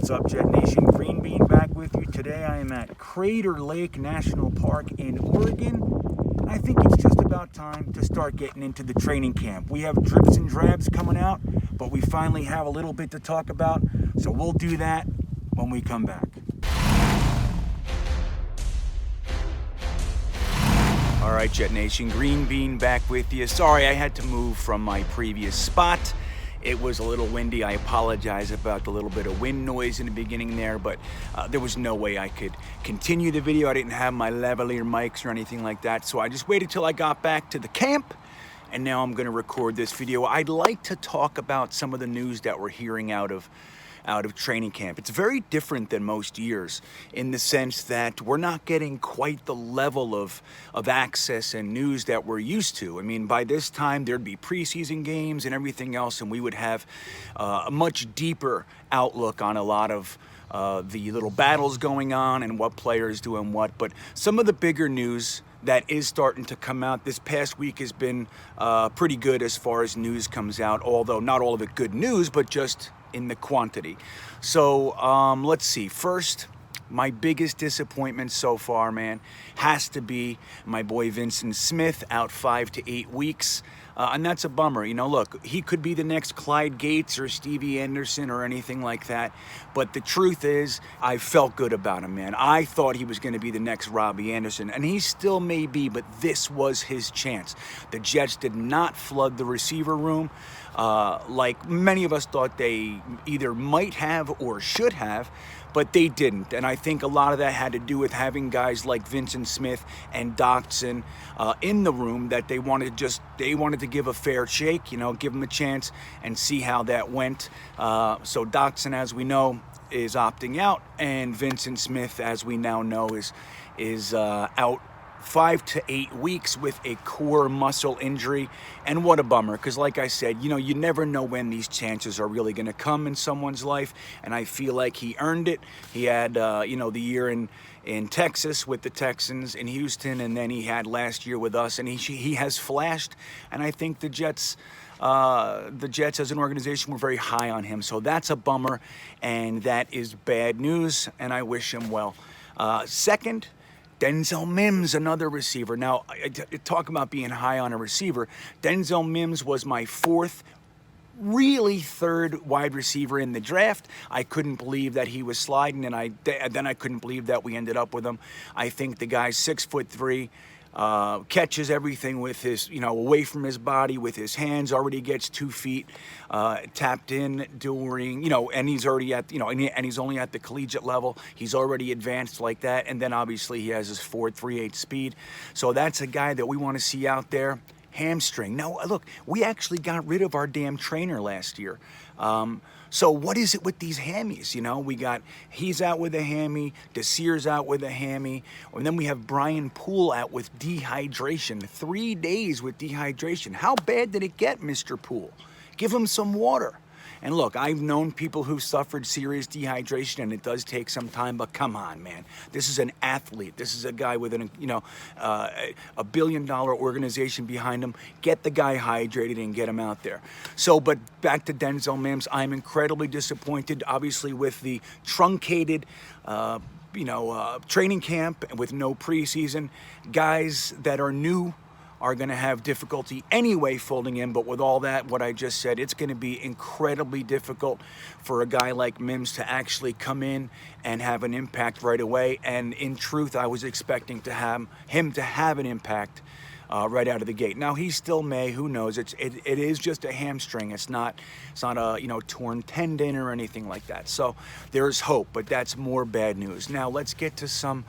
What's up, Jet Nation? GreenBean back with you. Today I am at Crater Lake National Park in Oregon. I think it's just about time to start getting into the training camp. We have drips and drabs coming out, but we finally have a little bit to talk about, so we'll do that when we come back. All right, Jet Nation, GreenBean back with you. Sorry, I had to move from my previous spot. It was a little windy. I apologize about the little bit of wind noise in the beginning there, but there was no way I could continue the video. I didn't have my lavalier mics or anything like that, so I just waited till I got back to the camp, and now I'm gonna record this video. I'd like to talk about some of the news that we're hearing out of training camp. It's very different than most years in the sense that we're not getting quite the level of access and news that we're used to. I mean, by this time there'd be preseason games and everything else, and we would have a much deeper outlook on a lot of the little battles going on and what players doing what. But some of the bigger news that is starting to come out this past week has been pretty good as far as news comes out, although not all of it good news, but just in the quantity. So let's see. First, my biggest disappointment so far, man, has to be my boy Vyncint Smith, out 5 to 8 weeks. And that's a bummer. You know, look, he could be the next Clyde Gates or Stevie Anderson or anything like that. But the truth is, I felt good about him, man. I thought he was going to be the next Robbie Anderson, and he still may be, but this was his chance. The Jets did not flood the receiver room like many of us thought they either might have or should have, but they didn't. And I think a lot of that had to do with having guys like Vyncint Smith and Dotson in the room that they wanted to give a fair shake, you know, give them a chance and see how that went. So Dotson, as we know, is opting out, and Vyncint Smith, as we now know, is out 5 to 8 weeks with a core muscle injury. And what a bummer, because like I said, you know, you never know when these chances are really going to come in someone's life, and I feel like he earned it. He had you know, the year in Texas with the Texans, in Houston, and then he had last year with us, and he has flashed, and I think the Jets as an organization were very high on him. So that's a bummer, and that is bad news, and I wish him well. Second, Denzel Mims, another receiver. Now, talk about being high on a receiver. Denzel Mims was my fourth, really third wide receiver in the draft. I couldn't believe that he was sliding, and then I couldn't believe that we ended up with him. I think the guy's 6'3", catches everything with his, you know, away from his body with his hands, already gets 2 feet tapped in during, you know, and he's already at, you know, and he's only at the collegiate level. He's already advanced like that, and then obviously he has his 4.38 speed. So that's a guy that we want to see out there. Hamstring. Now, look, we actually got rid of our damn trainer last year. So what is it with these hammies? You know, he's out with a hammy, Desir's out with a hammy, and then we have Poole out with dehydration. 3 days with dehydration. How bad did it get, Mr. Poole? Give him some water. And look, I've known people who suffered serious dehydration, and it does take some time, but come on, man. This is an athlete. This is a guy with a billion-dollar organization behind him. Get the guy hydrated and get him out there. So, but back to Denzel Mims, I'm incredibly disappointed, obviously, with the truncated training camp with no preseason. Guys that are new are going to have difficulty anyway folding in, but with all that, what I just said, it's going to be incredibly difficult for a guy like Mims to actually come in and have an impact right away. And in truth, I was expecting to have him to have an impact right out of the gate. Now, he still may, who knows? It is just a hamstring. It's not a, you know, torn tendon or anything like that. So there's hope, but that's more bad news. Now let's get to some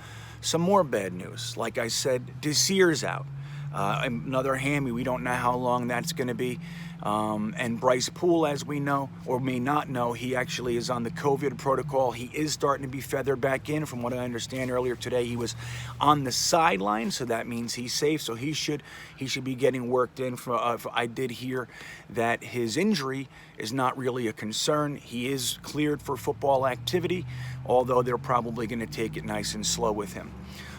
more bad news. Like I said, Desir's out. Another hammy. We don't know how long that's going to be. And Bryce Poole, as we know, or may not know, he actually is on the COVID protocol. He is starting to be feathered back in. From what I understand earlier today, he was on the sideline, so that means he's safe. So he should be getting worked in. I did hear that his injury is not really a concern. He is cleared for football activity, although they're probably going to take it nice and slow with him.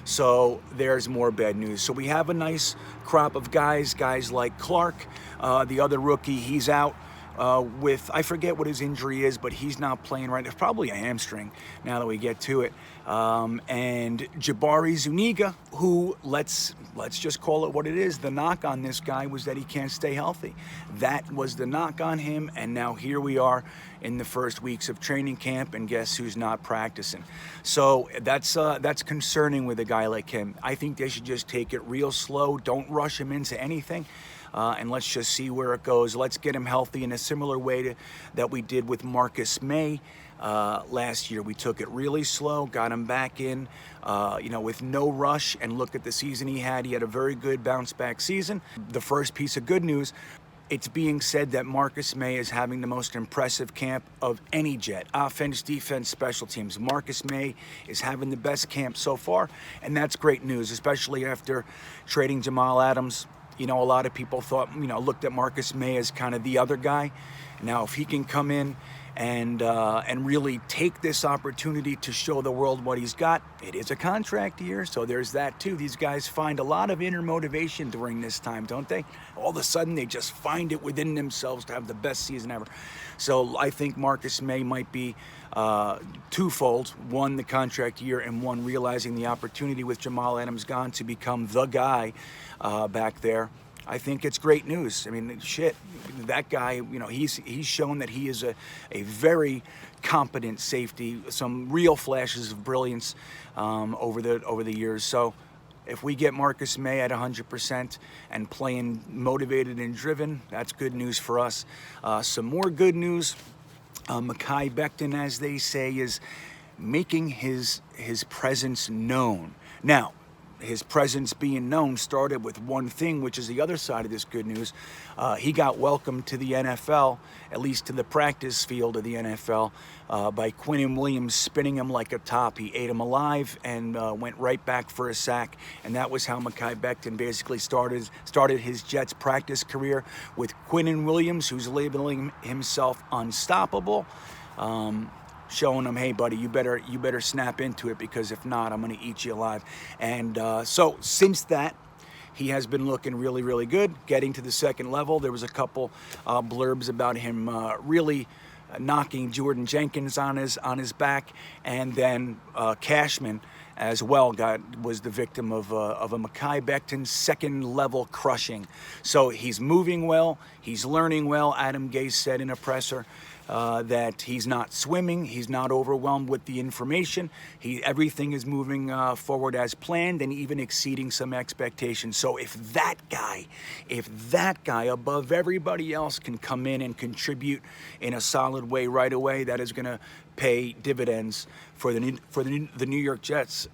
So there's more bad news. So we have a nice crop of guys like Clark, the other rookie, he's out. with, I forget what his injury is, but he's not playing right. It's probably a hamstring now that we get to it. And Jabari Zuniga, who, let's just call it what it is. The knock on this guy was that he can't stay healthy. That was the knock on him, and now here we are in the first weeks of training camp, and guess who's not practicing? So that's concerning with a guy like him. I think they should just take it real slow. Don't rush him into anything. And let's just see where it goes. Let's get him healthy in a similar way that we did with Marcus Maye last year. We took it really slow, got him back in, with no rush, and look at the season he had. He had a very good bounce-back season. The first piece of good news, it's being said that Marcus Maye is having the most impressive camp of any Jet. Offense, defense, special teams. Marcus Maye is having the best camp so far, and that's great news, especially after trading Jamal Adams. A lot of people thought, looked at Marcus Maye as kind of the other guy. Now, if he can come in and really take this opportunity to show the world what he's got, it is a contract year, so there's that too. These guys find a lot of inner motivation during this time, don't they? All of a sudden, they just find it within themselves to have the best season ever. So I think Marcus Maye might be twofold. One, the contract year, and one, realizing the opportunity with Jamal Adams gone to become the guy back there. I think it's great news. I mean, shit, that guy, he's shown that he is a very competent safety, some real flashes of brilliance over the years. So if we get Marcus Maye at 100% and playing motivated and driven, that's good news for us. Some more good news. Mekhi Becton, as they say, is making his presence known. Now, his presence being known started with one thing, which is the other side of this good news. He got welcomed to the NFL, at least to the practice field of the NFL, by Quinnen Williams spinning him like a top. He ate him alive and went right back for a sack. And that was how Mekhi Becton basically started his Jets practice career, with Quinnen Williams, who's labeling himself unstoppable. Showing him, hey, buddy, you better snap into it, because if not, I'm going to eat you alive. And so since that, he has been looking really, really good, getting to the second level. There was a couple blurbs about him really knocking Jordan Jenkins on his back, and then Cashman as well was the victim of a Mekhi Becton second level crushing. So he's moving well, he's learning well. Adam Gase said in a presser that he's not swimming, he's not overwhelmed with the information. Everything is moving forward as planned, and even exceeding some expectations. So if that guy above everybody else can come in and contribute in a solid way right away, that is going to pay dividends for the New York Jets,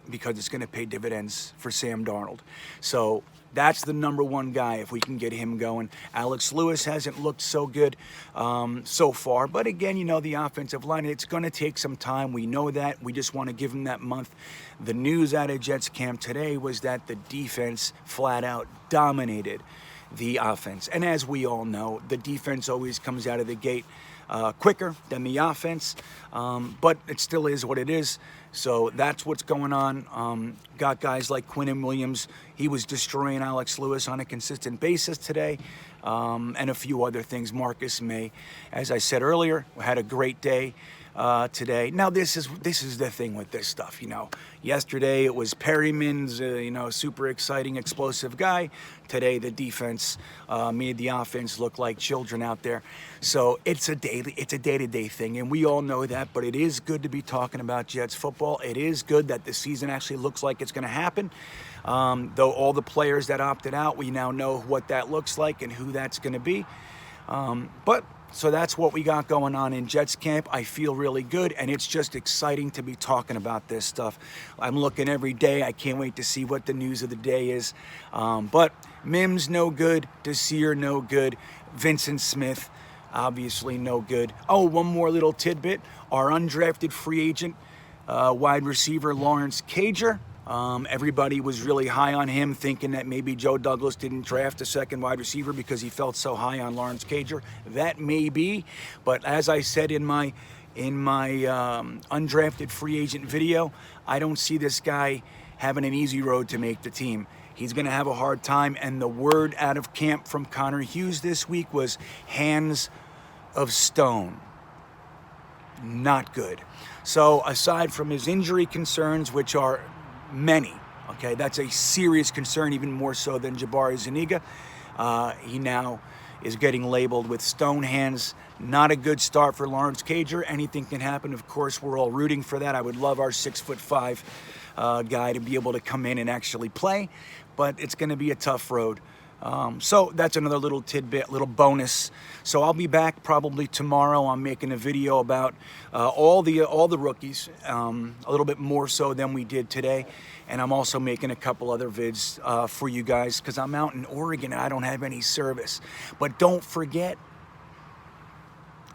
because it's going to pay dividends for Sam Darnold. So that's the number one guy, if we can get him going. Alex Lewis hasn't looked so good so far. But again, the offensive line, it's going to take some time. We know that. We just want to give him that month. The news out of Jets camp today was that the defense flat out dominated the offense. And as we all know, the defense always comes out of the gate quicker than the offense, but it still is what it is. So that's what's going on. Got guys like Quinnen Williams. He was destroying Alex Lewis on a consistent basis today, and a few other things. Marcus Maye, as I said earlier, had a great day today. Now this is the thing with this stuff. Yesterday it was Perryman's, super exciting, explosive guy. Today the defense made the offense look like children out there. So it's a day-to-day thing, and we all know that. But it is good to be talking about Jets football. It is good that the season actually looks like it's going to happen. Though all the players that opted out, we now know what that looks like and who that's going to be. So that's what we got going on in Jets camp. I feel really good, and it's just exciting to be talking about this stuff. I'm looking every day. I can't wait to see what the news of the day is. But Mims, no good. Desir, no good. Vyncint Smith, obviously no good. Oh, one more little tidbit. Our undrafted free agent, wide receiver Lawrence Cager. Everybody was really high on him, thinking that maybe Joe Douglas didn't draft a second wide receiver because he felt so high on Lawrence Cager. That may be, but as I said in my undrafted free agent video, I don't see this guy having an easy road to make the team. He's going to have a hard time, and the word out of camp from Connor Hughes this week was hands of stone. Not good. So aside from his injury concerns, which are many, okay, that's a serious concern, even more so than Jabari Zuniga. He now is getting labeled with stone hands. Not a good start for Lawrence Cager. Anything can happen. Of course, we're all rooting for that. I would love our 6'5" guy to be able to come in and actually play, but it's going to be a tough road. So that's another little tidbit, little bonus. So I'll be back probably tomorrow. I'm making a video about all the rookies, a little bit more so than we did today. And I'm also making a couple other vids for you guys because I'm out in Oregon and I don't have any service. But don't forget,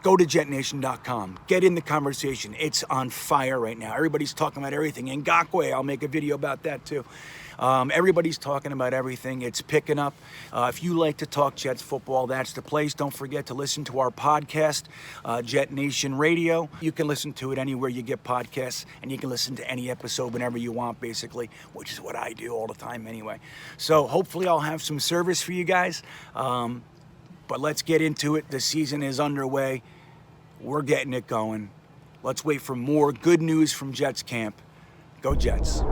go to jetnation.com. Get in the conversation. It's on fire right now. Everybody's talking about everything. Ngakoue, I'll make a video about that too. Everybody's talking about everything. It's picking up. If you like to talk Jets football, that's the place. Don't forget to listen to our podcast, Jet Nation Radio. You can listen to it anywhere you get podcasts, and you can listen to any episode whenever you want, basically, which is what I do all the time anyway. So hopefully I'll have some service for you guys. But let's get into it. The season is underway. We're getting it going. Let's wait for more good news from Jets camp. Go Jets.